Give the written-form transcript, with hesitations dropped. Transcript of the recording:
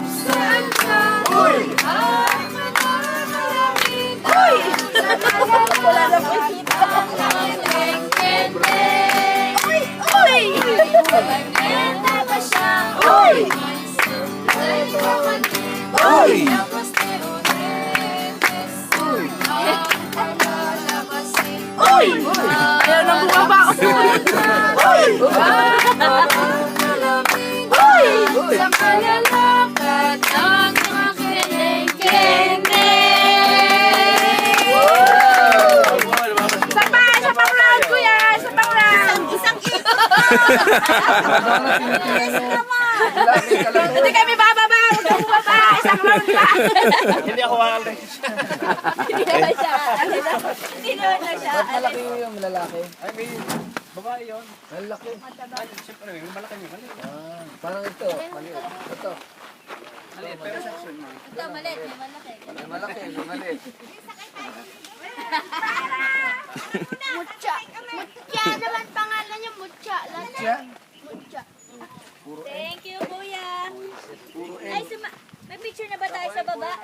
Saan ka? Uy! Uy! Wala na po kita. Uy! Uy! Uy! Uy! Uy! Ayaw na bumaba ako. Uy! Uy! Sa kalalakad ng mga kene-kene. Isa pang round ko yan! Isa pang round! Isang Hindi kami bababa! Huwag kang bumaba! Isang round pa! Hindi ako aalis. Hindi naman siya. Hindi naman na siya. Malaki yung lalaki. Ay, may babae yun. Malaki. Ay, siyempre, yung malaki yung mali. Parang ito. Maliit. Ito. Mali, pero section mo. Ito, maliit. May malaki. May malaki. May maliit. Mutya. Mutya naman pangalan niya. Mutya. Siya? Mutya. Thank you, kuya. Ay, may picture na ba tayo sa baba?